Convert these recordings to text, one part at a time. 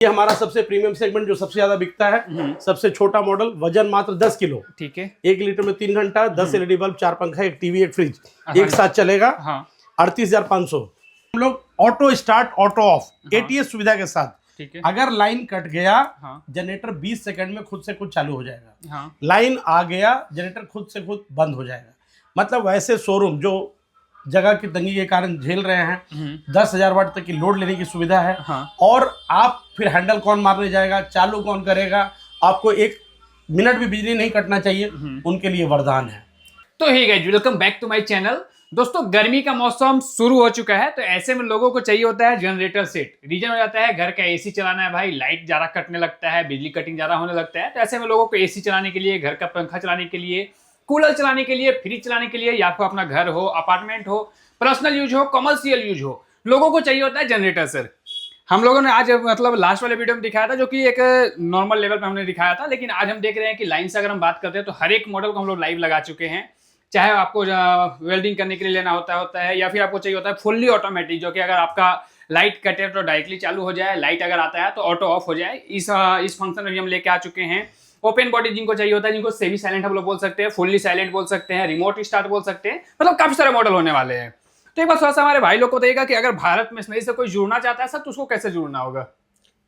ये हमारा सबसे प्रीमियम सेगमेंट जो सबसे ज्यादा बिकता है, सबसे छोटा मॉडल, वजन मात्र 10 किलो। ठीक है। 1 लीटर में 3 घंटा, 10 एलईडी बल्ब, 4 पंखा, 1 टीवी, 1 फ्रिज एक साथ चलेगा। 38,500। हम लोग auto start auto of ATS सुविधा के साथ। ठीक है। अगर लाइन कट गया, जनरेटर 20 सेकंड में खुद से खुद चालू हो जाएगा। लाइन आ गया, जनरेटर खुद से खुद बंद हो जाएगा। मतलब वैसे शोरूम जो जगह की तंगी के कारण झेल रहे हैं, 10,000 वाट तक की लोड लेने की सुविधा है। और आप फिर हैंडल कौन मारने जाएगा, चालू कौन करेगा, आपको 1 मिनट भी बिजली नहीं कटना चाहिए, उनके लिए वरदान है। तो hey guys, welcome back to my channel. दोस्तों, गर्मी का मौसम शुरू हो चुका है, तो ऐसे में लोगों को चाहिए होता है जनरेटर सेट। रीजन हो जाता है घर का एसी चलाना है, भाई लाइट ज्यादा कटने लगता है, बिजली कटिंग ज्यादा होने लगता है। तो ऐसे में लोगों को एसी चलाने के लिए, घर का पंखा चलाने के लिए, कूलर चलाने के लिए, फ्रिज चलाने के लिए, या फिर अपना घर हो, अपार्टमेंट हो, पर्सनल यूज हो, कमर्शियल यूज हो, लोगों को चाहिए होता है जनरेटर सर। हम लोगों ने आज मतलब लास्ट वाले वीडियो में दिखाया था, जो कि एक नॉर्मल लेवल पे हमने दिखाया था, लेकिन आज हम देख रहे हैं कि लाइन से अगर हम बात करते हैं तो हर एक मॉडल को हम लोग लाइव लगा चुके हैं। चाहे आपको वेल्डिंग करने के लिए लेना होता है, या फिर आपको चाहिए होता है फुल्ली ऑटोमेटिक, जो कि अगर आपका लाइट कटे तो डायरेक्टली चालू हो जाए, लाइट अगर आता है तो ऑटो ऑफ हो जाए। इस फंक्शन में भी हम लेके आ चुके हैं। ओपन बॉडी जिनको चाहिए होता है, जिनको सेमी साइलेंट हम लोग बोल सकते हैं, फुल्ली साइलेंट बोल सकते हैं, रिमोट स्टार्ट बोल सकते हैं, मतलब काफी सारे मॉडल होने वाले हैं। तो एक बार थोड़ा सा हमारे भाई लोग को बताइएगा कि अगर भारत में इसमें से कोई जुड़ना चाहता है सर, तो उसको कैसे जुड़ना होगा?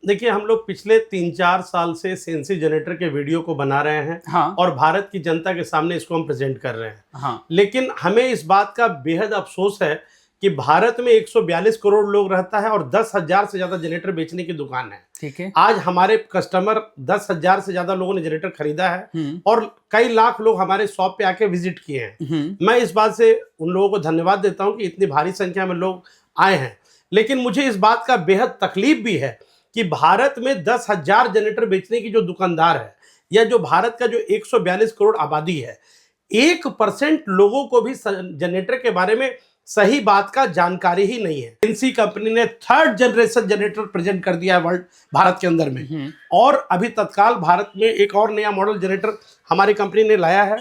देखिए, हम लोग पिछले 3-4 साल से सेंसी जनरेटर के वीडियो को बना रहे हैं। और भारत की जनता के सामने इसको हम प्रेजेंट कर रहे हैं। लेकिन हमें इस बात का बेहद अफसोस है कि भारत में 142 करोड़ लोग रहता है और 10,000 से ज्यादा जनरेटर बेचने की दुकान है। ठीक है। आज हमारे कस्टमर 10,000 से ज्यादा लोगों ने जनरेटर खरीदा है और कई लाख लोग हमारे शॉप पे आके विजिट किए हैं। मैं इस बात से उन लोगों को धन्यवाद देता हूं कि इतनी भारी संख्या में लोग आए हैं। लेकिन मुझे इस बात का बेहद तकलीफ भी है कि भारत में 10,000 जनरेटर बेचने की जो दुकानदार है, या जो भारत का जो 142 करोड़ आबादी है, 1% लोगों को भी जनरेटर के बारे में सही बात का जानकारी ही नहीं है। सेंसी कंपनी ने 3rd जनरेशन जनरेटर प्रेजेंट कर दिया है वर्ल्ड भारत के अंदर में। और अभी तत्काल भारत में एक और नया मॉडल जनरेटर हमारी कंपनी ने लाया है,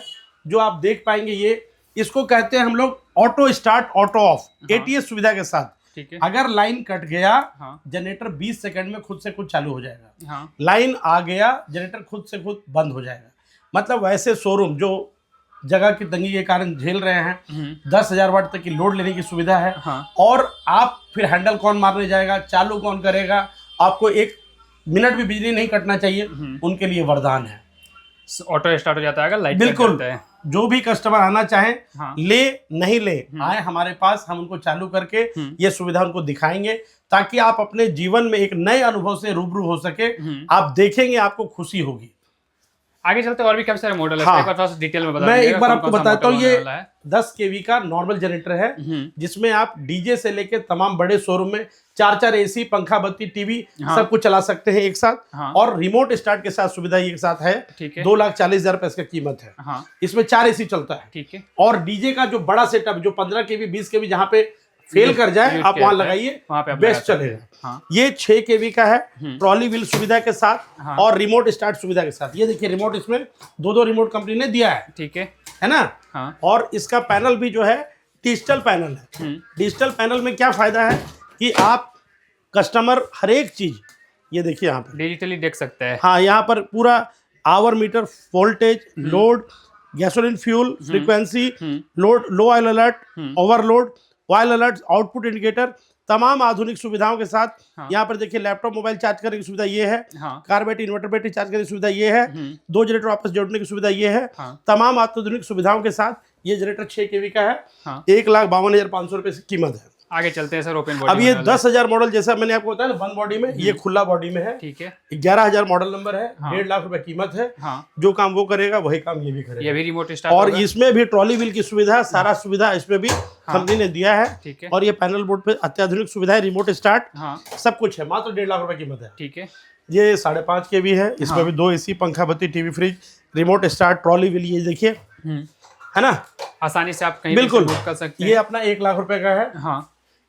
जो आप देख पाएंगे। ये इसको कहते हैं हम लोग auto start auto of ATS सुविधा के साथ। ठीक है। अगर लाइन कट गया, जनरेटर 20 सेकंड में खुद से खुद चालू हो जाएगा। लाइन आ गया, जनरेटर खुद से खुद बंद हो जाएगा। मतलब वैसे शोरूम जो जगह की तंगी के कारण झेल रहे हैं, 10,000 वाट तक की लोड लेने की सुविधा है। और आप फिर हैंडल कौन मारने जाएगा, चालू कौन करेगा, आपको 1 मिनट भी बिजली नहीं कटना चाहिए, उनके लिए वरदान है। ऑटो स्टार्ट हो जाता है अगर लाइट बिल्कुल। जो भी कस्टमर आना चाहे, ले नहीं ले, आए हमारे पास, हम उनको चालू करके ये सुविधा उनको दिखाएंगे, ताकि आप अपने जीवन में एक नए अनुभव से रूबरू हो सके। आप देखेंगे, आपको खुशी होगी। आगे चलते और भी काफी सारे मॉडल है। एक बार थोड़ा सा डिटेल में बता मैं एक बार आपको बताता हूँ। ये 10 kV का नॉर्मल जनरेटर है, जिसमें आप डीजे से लेके तमाम बड़े शोरूम में 4-4 एसी, पंखा, बत्ती, टीवी सब कुछ चला सकते हैं एक साथ। और रिमोट स्टार्ट के साथ सुविधा एक साथ है। 2,40,000 रुपए इसका कीमत है। इसमें 4 एसी चलता है। ठीक है। और डीजे का जो बड़ा सेटअप, जो 15 kV, 20 kV जहाँ पे फेल कर जाए, आप वहां लगाइए, बेस्ट चलेगा। ये 6 kV का है, ट्रॉली व्हील सुविधा के साथ और रिमोट स्टार्ट सुविधा के साथ। ये देखिए रिमोट, इसमें 2 रिमोट कंपनी ने दिया है। ठीक है ना। और इसका पैनल भी जो है डिजिटल पैनल है। डिजिटल पैनल में क्या फायदा है कि आप कस्टमर हर एक चीज, ये देखिए यहाँ पे डिजिटली देख सकते हैं। हाँ, यहाँ पर पूरा hour meter, voltage, load, gasoline fuel, frequency, load, low oil alert, overload, oil alert, output indicator, तमाम आधुनिक सुविधाओं के साथ। यहाँ पर देखिए लैपटॉप, मोबाइल चार्ज करने की सुविधा ये है। Car battery, inverter battery charge करने की सुविधा ये है। 2 जनरेटर आपस जोड़ने की सुविधा ये है। तमाम आधुनिक सुविधाओं के साथ ये जनरेटर 6 kV का है। 1,52,500 रुपए की कीमत है। आगे चलते हैं सर ओपन बॉडी। अब ये 10,000 मॉडल, जैसा मैंने आपको बताया ना, बंद बॉडी में, ये खुला बॉडी में है। ठीक है। 11,000 मॉडल नंबर है। 1.5 लाख रुपए कीमत है। जो काम वो करेगा वही काम ये भी करेगा। ये भी रिमोट स्टार्ट और इसमें भी ट्रॉली व्हील की सुविधा, सारा सुविधा इसमें भी कंपनी ने दिया है। ठीक है। और ये पैनल बोर्ड पे अत्याधुनिक सुविधा है, रिमोट स्टार्ट, सब कुछ है। मात्र 1.5 लाख रुपए कीमत है। ठीक है। ये 5.5 kV है। इसमें भी 2 एसी, पंखा, बत्ती, TV, fridge, remote start, trolley wheel, ये देखिए, है ना, आसानी से आप कहीं बिल्कुल कर सकते हैं। ये अपना 1 लाख रुपए का है।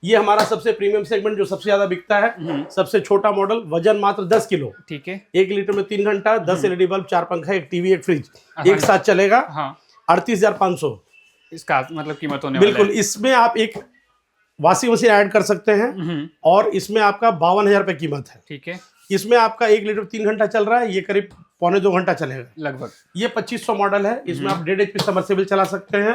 ये हमारा सबसे प्रीमियम सेगमेंट जो सबसे ज्यादा बिकता है, सबसे छोटा मॉडल, वजन मात्र 10 किलो। ठीक है। 1 लीटर में 3 घंटा, 10 एलईडी बल्ब, 4 पंखा, 1 टीवी, 1 फ्रिज एक साथ चलेगा। 38,500 इसका मतलब कीमत होने वाला है। बिल्कुल। इसमें आप एक वॉशिंग मशीन ऐड कर सकते हैं और इसमें आपका 52,000 रुपए कीमत है। ठीक है। इसमें आपका 1 लीटर 3 घंटा चल रहा है, ये करीब पौने 2 घंटा चलेगा लगभग। ये 2500 मॉडल है, इसमें आप 1.5 HP सबमर्सिबल चला सकते हैं।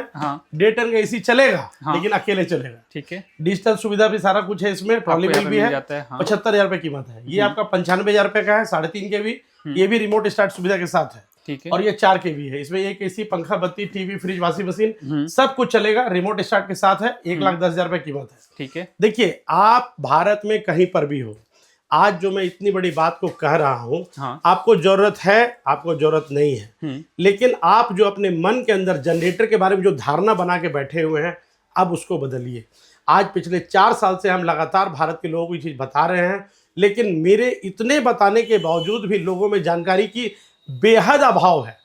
1.5 टन का एसी चलेगा, लेकिन अकेले चलेगा। ठीक है। डिजिटल सुविधा भी सारा कुछ है इसमें, ट्रॉली व्हील भी है। 75,000 रुपए कीमत है। ये आपका 95,000 रुपए का है, 3.5 kW। ये भी रिमोट स्टार्ट सुविधा के साथ है। ठीक है। और ये 4 kW है। इसमें एक एसी, पंखा, बत्ती, टीवी, फ्रिज, वॉशिंग मशीन सब कुछ चलेगा, रिमोट स्टार्ट के साथ है। 1,10,000 रुपए कीमत है। ठीक है। देखिए, आप भारत में कहीं पर भी हो, आज जो मैं इतनी बड़ी बात को कह रहा हूं, आपको जरूरत है, आपको जरूरत नहीं है, लेकिन आप जो अपने मन के अंदर जनरेटर के बारे में जो धारणा बना के बैठे हुए हैं, अब उसको बदलिए। आज पिछले 4 साल से हम लगातार भारत के लोगों को ये चीज बता रहे हैं, लेकिन मेरे इतने बताने के बावजूद भी लोगों में जानकारी की बेहद अभाव है।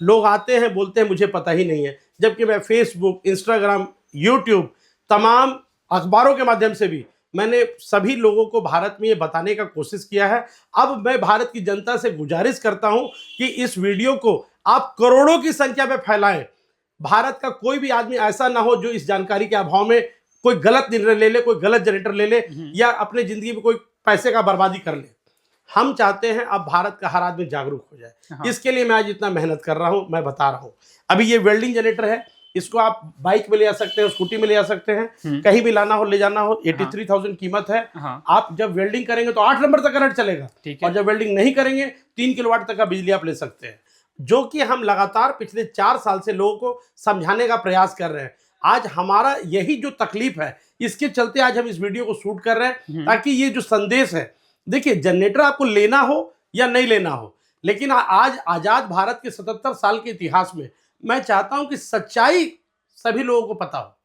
लोग आते हैं, बोलते हैं मुझे पता ही नहीं है, जबकि मैं फेसबुक, इंस्टाग्राम, यूट्यूब, तमाम अखबारों के माध्यम से भी मैंने सभी लोगों को भारत में ये बताने का कोशिश किया है। अब मैं भारत की जनता से गुजारिश करता हूं कि इस वीडियो को आप करोड़ों की संख्या में फैलाएं। भारत का कोई भी आदमी ऐसा ना हो जो इस जानकारी के अभाव में कोई गलत निर्णय ले ले, कोई गलत जनरेटर ले ले, या अपने जिंदगी में कोई पैसे का बर्बादी कर ले। हम चाहते हैं अब भारत का हर आदमी जागरूक हो जाए। इसके लिए मैं आज इतना मेहनत कर रहा हूं, मैं बता रहा हूं। अभी ये वेल्डिंग जनरेटर है, इसको आप बाइक में ले जा सकते हैं, स्कूटी में ले जा सकते हैं, कहीं भी लाना हो ले जाना हो। 83,000 कीमत है। आप जब वेल्डिंग करेंगे तो 8 नंबर तक करंट चलेगा, और जब वेल्डिंग नहीं करेंगे 3 किलोवाट तक का बिजली आप ले सकते हैं, जो कि हम लगातार पिछले 4 साल से लोगों को समझाने का प्रयास कर रहे हैं। आज हमारा यही जो तकलीफ है, इसके चलते आज हम इस वीडियो को शूट कर रहे हैं, ताकि ये जो संदेश है, देखिए जनरेटर आपको लेना हो या नहीं लेना हो, लेकिन आज आजाद भारत के 77 साल के इतिहास में मैं चाहता हूं कि सच्चाई सभी लोगों को पता हो।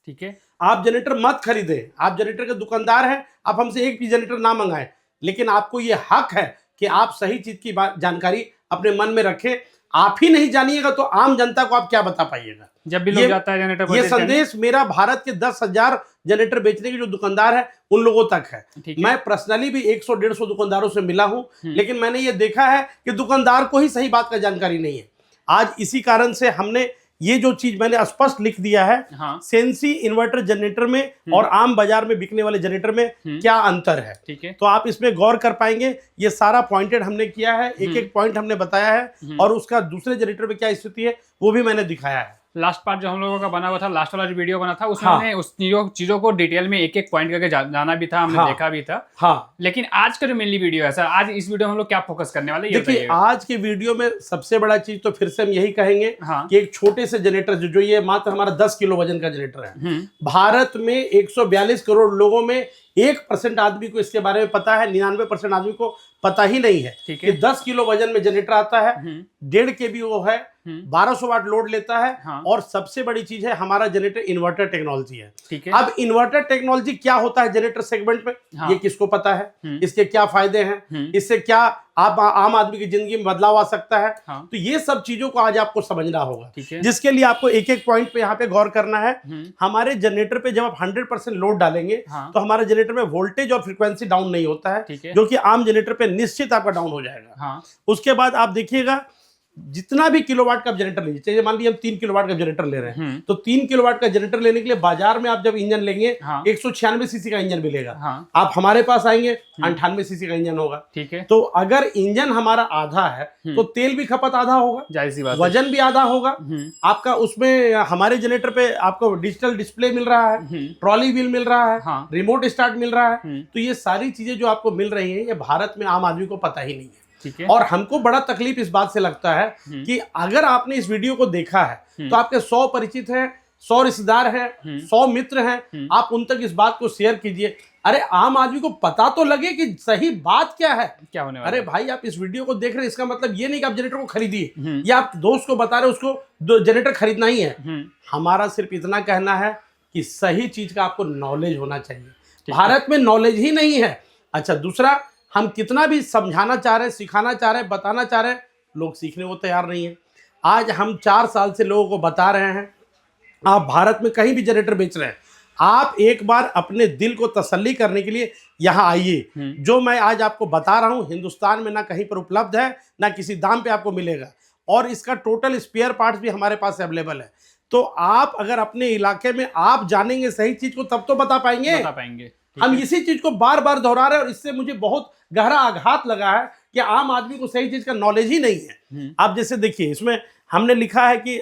ठीक है। आप जनरेटर मत खरीदें, आप जनरेटर के दुकानदार हैं, आप हमसे एक भी जनरेटर ना मंगाएं, लेकिन आपको ये हक है कि आप सही चीज की जानकारी अपने मन में रखें। आप ही नहीं जानिएगा तो आम जनता को आप क्या बता पाइएगा। जब भी लोग जाता है जनरेटर, ये संदेश मेरा भारत के 10,000 जनरेटर बेचने के जो दुकानदार है उन लोगों तक है। मैं पर्सनली भी 100-150 दुकानदारों से मिला हूं, लेकिन मैंने ये देखा है कि दुकानदार को ही सही बात का जानकारी नहीं है। आज इसी कारण से हमने ये जो चीज मैंने स्पष्ट लिख दिया है, सेंसी इन्वर्टर जनरेटर में और आम बाजार में बिकने वाले जनरेटर में क्या अंतर है। ठीक है। तो आप इसमें गौर कर पाएंगे। ये सारा पॉइंटेड हमने किया है, एक एक पॉइंट हमने बताया है, और उसका दूसरे जनरेटर में क्या स्थिति है वो भी मैंने दिखाया है। लास्ट पार्ट जो हम लोगों का बना हुआ था, लास्ट वाला जो वीडियो बना था, उसमें हमने उस चीजों को डिटेल में एक एक पॉइंट करके जाना भी था, हमने देखा भी था। लेकिन आज का जो मेनली वीडियो है सर, आज इस वीडियो में हम लोग क्या फोकस करने वाले हैं? देखिए, आज के वीडियो में सबसे बड़ा चीज तो फिर से हम यही कहेंगे कि एक छोटे से जनरेटर जो ये मात्र हमारा 10 किलो वजन का जनरेटर है, भारत में 142 करोड़ लोगों में 1% आदमी को इसके बारे में पता है, 99% आदमी को पता ही नहीं है कि 10 किलो वजन में जनरेटर आता है, 1.5 kW वो है, 1200 वाट लोड लेता है, और सबसे बड़ी चीज है हमारा जनरेटर इन्वर्टर टेक्नोलॉजी है। ठीक है। अब इन्वर्टर टेक्नोलॉजी क्या होता है जनरेटर सेगमेंट में, ये किसको पता है, इसके क्या फायदे हैं, इससे क्या आप आम आदमी की जिंदगी में बदलाव आ सकता है। तो ये सब चीजों को आज आपको समझना होगा, जिसके लिए आपको एक एक पॉइंट पे यहाँ पे गौर करना है। हमारे जनरेटर पे जब आप 100% लोड डालेंगे तो हमारे जनरेटर में वोल्टेज और फ्रीक्वेंसी डाउन नहीं होता है, जो कि आम जनरेटर पे निश्चित आपका डाउन हो जाएगा। उसके बाद आप देखिएगा, जितना भी किलोवाट का जनरेटर लीजिए, चाहिए मान लीजिए हम 3 किलोवाट का जनरेटर ले रहे हैं, तो 3 किलोवाट का जनरेटर लेने के लिए बाजार में आप जब इंजन लेंगे 196 सीसी का इंजन मिलेगा। आप हमारे पास आएंगे 98 सीसी का इंजन होगा। ठीक है। तो अगर इंजन हमारा आधा है तो तेल भी खपत आधा होगा, जाहिर सी बात, वजन भी आधा होगा आपका। उसमें हमारे जनरेटर पे आपको डिजिटल डिस्प्ले मिल रहा है, ट्रॉली व्हील मिल रहा है, रिमोट स्टार्ट मिल रहा है। तो ये सारी चीजें जो आपको मिल रही है, ये भारत में आम आदमी को पता ही नहीं है। और हमको बड़ा तकलीफ इस बात से लगता है कि अगर आपने इस वीडियो को देखा है तो आपके 100 परिचित हैं, 100 रिश्तेदार हैं, 100 मित्र हैं, आप उन तक इस बात को शेयर कीजिए। अरे आम आदमी को पता तो लगे कि सही बात क्या है, क्या होने वाला है। अरे भाई, आप इस वीडियो को देख रहे हैं, इसका मतलब ये नहीं कि आप जनरेटर को खरीदिए, या आप दोस्त को बता रहे उसको जनरेटर खरीदना ही है। हमारा सिर्फ इतना कहना है कि सही चीज का आपको नॉलेज होना चाहिए। भारत में नॉलेज ही नहीं है। अच्छा, दूसरा, हम कितना भी समझाना चाह रहे हैं, सिखाना चाह रहे हैं, बताना चाह रहे हैं, लोग सीखने को तैयार नहीं है। आज हम 4 साल से लोगों को बता रहे हैं, आप भारत में कहीं भी जनरेटर बेच रहे हैं, आप एक बार अपने दिल को तसल्ली करने के लिए यहाँ आइए। जो मैं आज आपको बता रहा हूँ, हिंदुस्तान में ना कहीं पर उपलब्ध है, ना किसी दाम पे आपको मिलेगा, और इसका टोटल स्पेयर पार्ट्स भी हमारे पास अवेलेबल है। तो आप अगर अपने इलाके में आप जानेंगे सही चीज को, तब तो बता पाएंगे। हम इसी चीज को बार बार दोहरा रहे हैं और इससे मुझे बहुत गहरा आघात लगा है कि आम आदमी को सही चीज का नॉलेज ही नहीं है। आप जैसे देखिए इसमें हमने लिखा है कि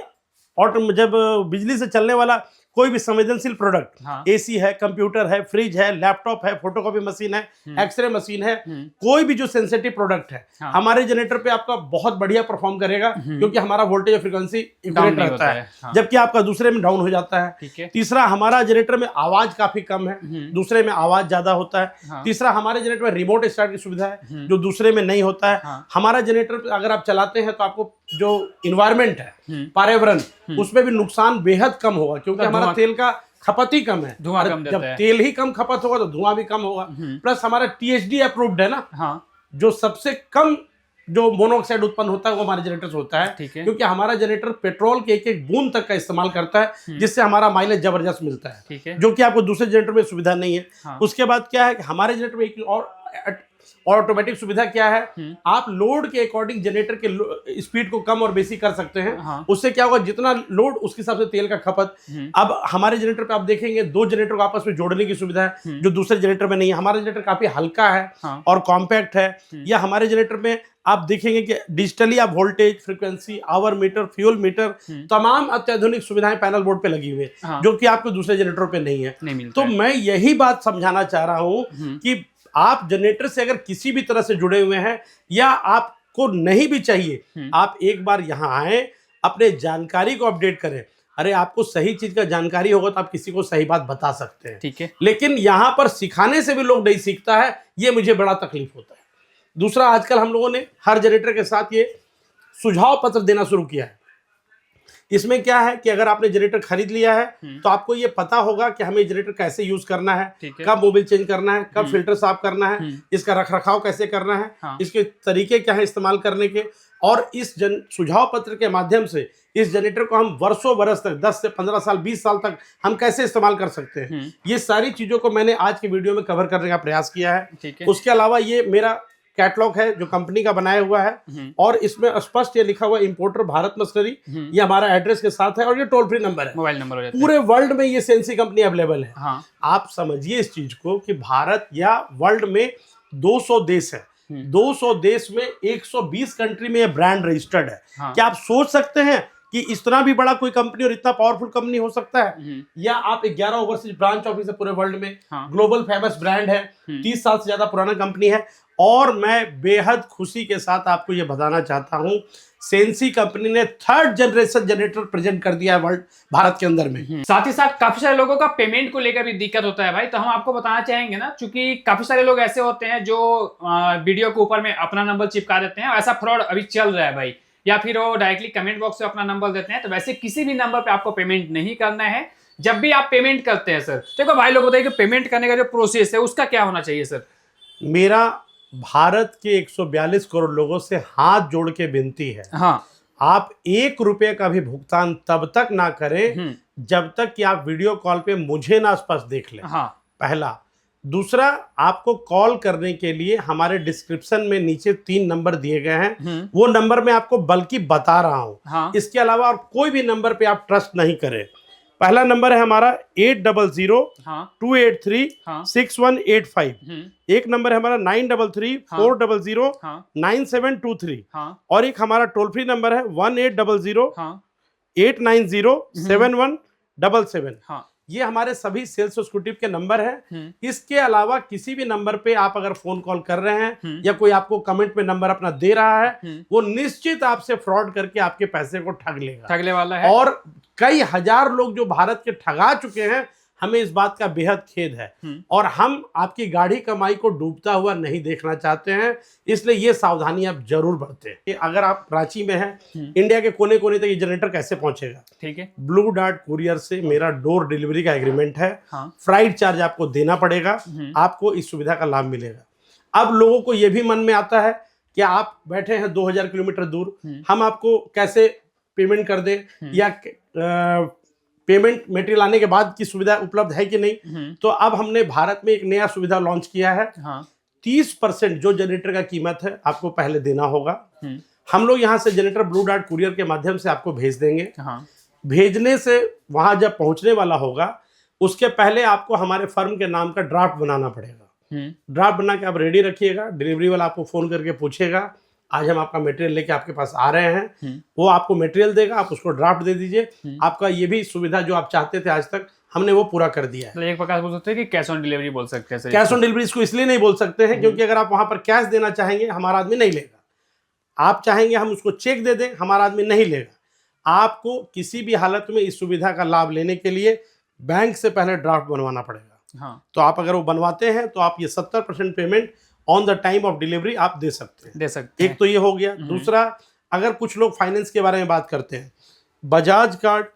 जब बिजली से चलने वाला कोई भी संवेदनशील प्रोडक्ट, एसी है, कंप्यूटर है, फ्रिज है, लैपटॉप है, फोटोकॉपी मशीन है, एक्सरे मशीन है, कोई भी जो सेंसिटिव प्रोडक्ट है हमारे जनरेटर पे आपका बहुत बढ़िया परफॉर्म करेगा क्योंकि हमारा वोल्टेज और फ्रीक्वेंसी इक्वलेंट रहता है, जबकि आपका दूसरे में डाउन हो जाता है। तीसरा, हमारा जनरेटर में आवाज काफी कम है, दूसरे में आवाज ज्यादा होता है। तीसरा, हमारे जनरेटर में रिमोट स्टार्ट की सुविधा है जो दूसरे में नहीं होता है। हमारा जनरेटर अगर आप चलाते हैं तो आपको जो इन्वायरमेंट है, पर्यावरण, उसमें भी नुकसान बेहद कम होगा क्योंकि हमारा तेल का खपत ही कम है। धुआं कम देता है। तेल ही कम खपत होगा तो धुआं भी कम होगा। प्लस हमारा THD अप्रूव्ड है ना, जो सबसे कम जो मोनोऑक्साइड उत्पन्न होता है वो हमारे जनरेटर से होता है क्योंकि हमारा जनरेटर पेट्रोल के एक एक बूंद तक का इस्तेमाल करता है जिससे हमारा माइलेज जबरदस्त मिलता है, जो कि आपको दूसरे जनरेटर में सुविधा नहीं है। उसके बाद क्या है कि हमारे जनरेटर में एक और ऑटोमेटिक सुविधा क्या है, आप लोड के अकॉर्डिंग जनरेटर के स्पीड को कम और बेसी कर सकते हैं। उससे क्या होगा, जितना लोड उसके हिसाब से तेल का खपत। अब हमारे जनरेटर पे आप देखेंगे 2 जनरेटर को आपस में जोड़ने की सुविधा है जो दूसरे जनरेटर में नहीं है। हमारा जनरेटर काफी हल्का है और कॉम्पैक्ट है। या हमारे जनरेटर में आप देखेंगे कि डिजिटली आप voltage, frequency, hour meter, fuel meter, तमाम अत्याधुनिक सुविधाएं पैनल बोर्ड पे लगी हुई है जो कि आपको दूसरे जनरेटर पे नहीं है। तो मैं यही बात समझाना चाह रहा हूं कि आप जनरेटर से अगर किसी भी तरह से जुड़े हुए हैं या आपको नहीं भी चाहिए, आप एक बार यहां आए, अपने जानकारी को अपडेट करें। अरे आपको सही चीज का जानकारी होगा तो आप किसी को सही बात बता सकते हैं, ठीक है। लेकिन यहां पर सिखाने से भी लोग नहीं सीखता है, ये मुझे बड़ा तकलीफ होता है। दूसरा, आजकल हम लोगों ने हर जनरेटर के साथ ये सुझाव पत्र देना शुरू किया है। इसमें क्या है कि अगर आपने जनरेटर खरीद लिया है तो आपको ये पता होगा कि हमें जनरेटर कैसे यूज करना है, कब मोबिल चेंज करना है, कब फिल्टर साफ करना है, इसका रखरखाव कैसे करना है, इसके तरीके क्या है इस्तेमाल करने के। और इस सुझाव पत्र के माध्यम से इस जनरेटर को हम वर्षों बरस तक, 10 से 15 साल, 20 साल तक हम कैसे इस्तेमाल कर सकते हैं, ये सारी चीजों को मैंने आज की वीडियो में कवर करने का प्रयास किया है। उसके अलावा ये मेरा कैटलॉग है जो कंपनी का बनाया हुआ है और इसमें स्पष्ट ये लिखा हुआ है इंपोर्टर भारत मशीनरी, ये हमारा एड्रेस के साथ है और ये टोल फ्री नंबर है, मोबाइल नंबर हो जाता है। पूरे वर्ल्ड में ये सेंसी कंपनी अवेलेबल है। आप समझिए इस चीज को कि भारत या वर्ल्ड में 200 देश है, 200 देश में 120 कंट्री में ये ब्रांड रजिस्टर्ड है। क्या आप सोच सकते हैं कि इतना भी बड़ा कोई कंपनी और इतना पावरफुल कंपनी हो सकता है? या आप 11 ओवरसीज ब्रांच ऑफिस है पूरे वर्ल्ड में, ग्लोबल फेमस ब्रांड है, 30 साल से ज्यादा पुराना कंपनी है। और मैं बेहद खुशी के साथ आपको ये बताना चाहता हूं, सेंसी कंपनी ने 3rd जनरेशन जनरेटर प्रेजेंट कर दिया है वर्ल्ड भारत के अंदर में। साथ ही साथ काफी सारे लोगों का पेमेंट को लेकर भी दिक्कत होता है भाई, तो हम आपको बताना चाहेंगे ना, क्योंकि काफी सारे लोग ऐसे होते हैं जो वीडियो के ऊपर में अपना नंबर चिपका देते हैं। ऐसा फ्रॉड अभी चल रहा है भाई, या फिर वो डायरेक्टली कमेंट बॉक्स में अपना नंबर देते हैं। तो वैसे किसी भी नंबर पे आपको पेमेंट नहीं करना है। जब भी आप पेमेंट करते हैं सर, देखो भाई लोग बताइए कि पेमेंट करने का जो प्रोसेस है उसका क्या होना चाहिए सर? मेरा भारत के 142 करोड़ लोगों से हाथ जोड़ के विनती है, आप 1 रुपये का भी भुगतान तब तक ना करें जब तक कि आप वीडियो कॉल पे मुझे ना स्पष्ट देख लें। पहला। दूसरा, आपको कॉल करने के लिए हमारे डिस्क्रिप्शन में नीचे 3 नंबर दिए गए हैं, वो नंबर मैं आपको बल्कि बता रहा हूं। इसके अलावा और कोई भी नंबर पे आप ट्रस्ट नहीं करें। पहला नंबर है हमारा 800-283-6185। एक नंबर है हमारा 933-400-9723। और एक हमारा टोल फ्री नंबर है 1800-890-7177। ये हमारे सभी सेल्स एग्जीक्यूटिव के नंबर हैं। इसके अलावा किसी भी नंबर पे आप अगर फोन कॉल कर रहे हैं या कोई आपको कमेंट में नंबर अपना दे रहा है, वो निश्चित आपसे फ्रॉड करके आपके पैसे को ठग लेगा, ठगने वाला है। और कई हजार लोग जो भारत के ठगा चुके हैं, हमें इस बात का बेहद खेद है और हम आपकी गाढ़ी कमाई को डूबता हुआ नहीं देखना चाहते हैं। इसलिए ये सावधानी आप जरूर बरतें। अगर आप रांची में हैं, इंडिया के कोने कोने तक ये जनरेटर कैसे पहुंचेगा? ठीक है, ब्लू डार्ट कुरियर से मेरा डोर डिलीवरी का एग्रीमेंट है। फ्राइट चार्ज आपको देना पड़ेगा, आपको इस सुविधा का लाभ मिलेगा। अब लोगों को यह भी मन में आता है कि आप बैठे हैं 2000 किलोमीटर दूर, हम आपको कैसे पेमेंट कर दें, या पेमेंट मटेरियल आने के बाद की सुविधा उपलब्ध है कि नहीं। तो अब हमने भारत में एक नया सुविधा लॉन्च किया है। 30% जो जनरेटर का कीमत है आपको पहले देना होगा। हम लोग यहाँ से जनरेटर ब्लू डार्ट कुरियर के माध्यम से आपको भेज देंगे। भेजने से वहां जब पहुंचने वाला होगा, उसके पहले आपको हमारे फर्म के नाम का ड्राफ्ट बनाना पड़ेगा। ड्राफ्ट बना के आप रेडी रखिएगा, डिलीवरी वाला आपको फोन करके पूछेगा आज हम आपका मटेरियल लेके आपके पास आ रहे हैं, वो आपको मटेरियल देगा, आप उसको ड्राफ्ट दे दीजिए। आपका ये भी सुविधा जो आप चाहते थे आज तक हमने वो पूरा कर दिया है। एक प्रकार बोल सकते हैं कि कैश ऑन डिलीवरी बोल सकते हैं। कैश ऑन डिलीवरी इसको इसलिए नहीं बोल सकते हैं क्योंकि अगर आप वहां पर कैश देना चाहेंगे हमारा आदमी नहीं लेगा। आप चाहेंगे हम उसको चेक दे दें, हमारा आदमी नहीं लेगा। आपको किसी भी हालत में इस सुविधा का लाभ लेने के लिए बैंक से पहले ड्राफ्ट बनवाना पड़ेगा। हाँ। तो आप अगर वो बनवाते हैं तो आप ये 70% payment on the time of delivery आप दे सकते हैं। एक तो ये हो गया। दूसरा, अगर कुछ लोग फाइनेंस के बारे में बात करते हैं, बजाज कार्ड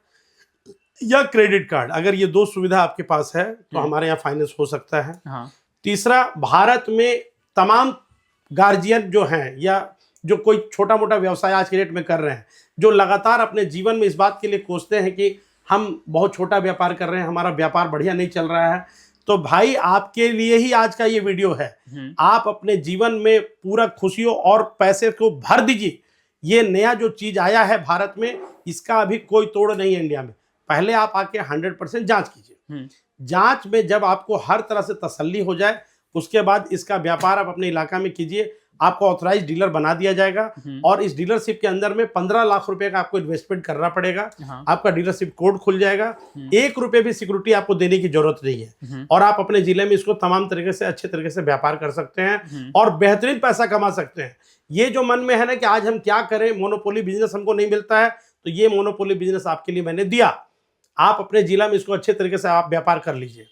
या क्रेडिट कार्ड, अगर ये दो सुविधा आपके पास है तो हमारे यहाँ फाइनेंस हो सकता है। हाँ। तीसरा, भारत में तमाम गार्जियन जो हैं या जो कोई छोटा मोटा व्यवसाय आज के डेट में कर रहे हैं, जो लगातार अपने जीवन में इस बात के लिए कोसते हैं कि हम बहुत छोटा व्यापार कर रहे हैं, हमारा व्यापार बढ़िया नहीं चल रहा है, तो भाई आपके लिए ही आज का ये वीडियो है। आप अपने जीवन में पूरा खुशियों और पैसे को भर दीजिए। ये नया जो चीज आया है भारत में, इसका अभी कोई तोड़ नहीं है इंडिया में। पहले आप आके 100% जांच कीजिए। जांच में जब आपको हर तरह से तसल्ली हो जाए, उसके बाद इसका व्यापार आप अपने इलाका में कीजिए। आपको ऑथराइज डीलर बना दिया जाएगा और इस डीलरशिप के अंदर में 15 लाख रुपए का आपको इन्वेस्टमेंट करना पड़ेगा। आपका डीलरशिप कोड खुल जाएगा। 1 रुपए भी सिक्योरिटी आपको देने की जरूरत नहीं है और आप अपने जिले में इसको तमाम तरीके से अच्छे तरीके से व्यापार कर सकते हैं और बेहतरीन पैसा कमा सकते हैं। ये जो मन में है ना कि आज हम क्या करें, मोनोपोली बिजनेस हमको नहीं मिलता है, तो ये मोनोपोली बिजनेस आपके लिए मैंने दिया। आप अपने जिला में इसको अच्छे तरीके से आप व्यापार कर लीजिए।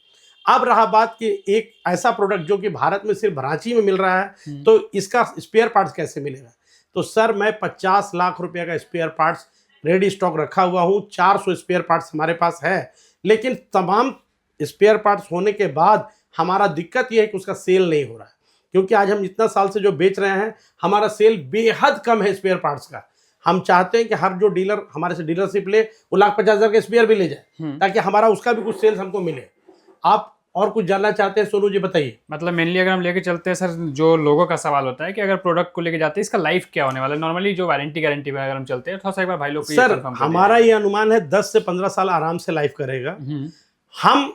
अब रहा बात कि एक ऐसा प्रोडक्ट जो कि भारत में सिर्फ रांची में मिल रहा है, तो इसका स्पेयर पार्ट्स कैसे मिलेगा? तो सर, मैं 50 लाख रुपए का स्पेयर पार्ट्स रेडी स्टॉक रखा हुआ हूँ। 400 स्पेयर पार्ट्स हमारे पास है, लेकिन तमाम स्पेयर पार्ट्स होने के बाद हमारा दिक्कत यह है कि उसका सेल नहीं हो रहा है, क्योंकि आज हम इतना साल से जो बेच रहे हैं हमारा सेल बेहद कम है स्पेयर पार्ट्स का। हम चाहते हैं कि हर जो डीलर हमारे से डीलरशिप ले वो 1,50,000 का स्पेयर भी ले जाए, ताकि हमारा उसका भी कुछ सेल्स हमको मिले। आप और कुछ जानना चाहते हैं सोनू जी, बताइए। मतलब मेनली अगर हम लेके चलते हैं सर, जो लोगों का सवाल होता है कि अगर प्रोडक्ट को लेके जाते हैं इसका लाइफ क्या होने वाला है, नॉर्मली जो वारंटी गारंटी में अगर हम चलते हैं, थोड़ा सा एक बार भाई लोग को सर हमारा ये अनुमान है 10 से 15 साल आराम से लाइफ करेगा। हम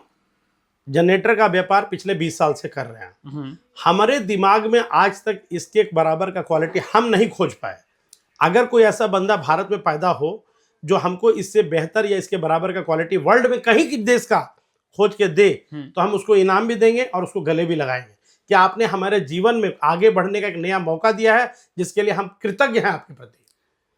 जनरेटर का व्यापार पिछले 20 साल से कर रहे हैं। हमारे दिमाग में आज तक इसके बराबर का क्वालिटी हम नहीं खोज पाए। अगर कोई ऐसा बंदा भारत में पैदा हो जो हमको इससे बेहतर या इसके बराबर का क्वालिटी वर्ल्ड में कहीं की देश का खोज के दे, तो हम उसको इनाम भी देंगे और उसको गले भी लगाएंगे कि आपने हमारे जीवन में आगे बढ़ने का एक नया मौका दिया है, जिसके लिए हम कृतज्ञ हैं आपके प्रति।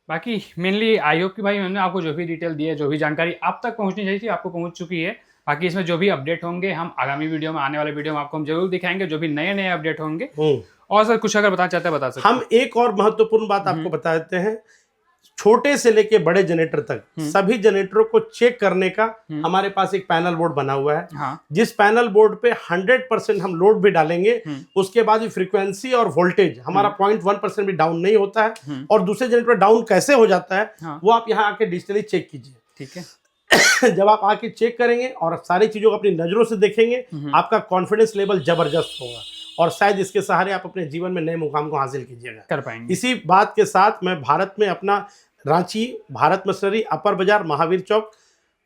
बाकी मेनली आई होप कि भाई मैंने आपको जो भी डिटेल दी है, जो भी जानकारी आप तक पहुंचनी चाहिए थी, आपको पहुंच चुकी है। बाकी इसमें जो भी अपडेट होंगे हम आगामी वीडियो में, आने वाले वीडियो में आपको हम जरूर दिखाएंगे, जो भी नए नए अपडेट होंगे। और सर कुछ अगर बताना चाहते हैं बता सकते हैं। हम एक और महत्वपूर्ण बात आपको बता देते हैं, छोटे से लेके बड़े जनरेटर तक सभी जनरेटरों को चेक करने का हमारे पास एक पैनल बोर्ड बना हुआ है। जिस पैनल बोर्ड पे 100% हम लोड भी डालेंगे, उसके बाद भी फ्रीक्वेंसी और वोल्टेज हमारा 0.1% भी डाउन नहीं होता है। और दूसरे जनरेटर डाउन कैसे हो जाता है वो आप यहाँ आके डिजिटली चेक कीजिए। ठीक है। जब आप आके चेक करेंगे और सारी चीजों को अपनी नजरों से देखेंगे, आपका कॉन्फिडेंस लेवल जबरदस्त होगा और शायद इसके सहारे आप अपने जीवन में नए मुकाम को हासिल कीजिएगा, कर पाएंगे। इसी बात के साथ मैं भारत में अपना रांची, भारत मशीनरी, अपर बाजार, महावीर चौक,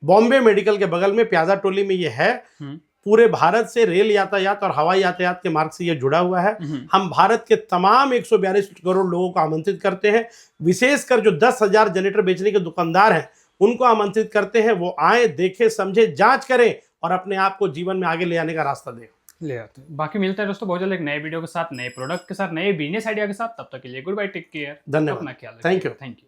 बॉम्बे मेडिकल के बगल में प्याजा टोली में ये है। पूरे भारत से रेल यातायात और हवाई यातायात के मार्ग से ये जुड़ा हुआ है। हम भारत के तमाम 142 करोड़ लोगों को आमंत्रित करते हैं, विशेषकर जो 10,000 जनरेटर बेचने के दुकानदार हैं उनको आमंत्रित करते हैं। वो आए, देखें, समझे, जांच करें और अपने आप को जीवन में आगे ले आने का रास्ता दें, ले आते हैं। बाकी मिलता है दोस्तों बहुत जल्द एक नए वीडियो के साथ, नए प्रोडक्ट के साथ, नए बिजनेस आइडिया के साथ। तब तक के लिए गुड बाय, टेक केयर, धन्यवाद, अपना ख्याल रखिए। Thank you. Thank you.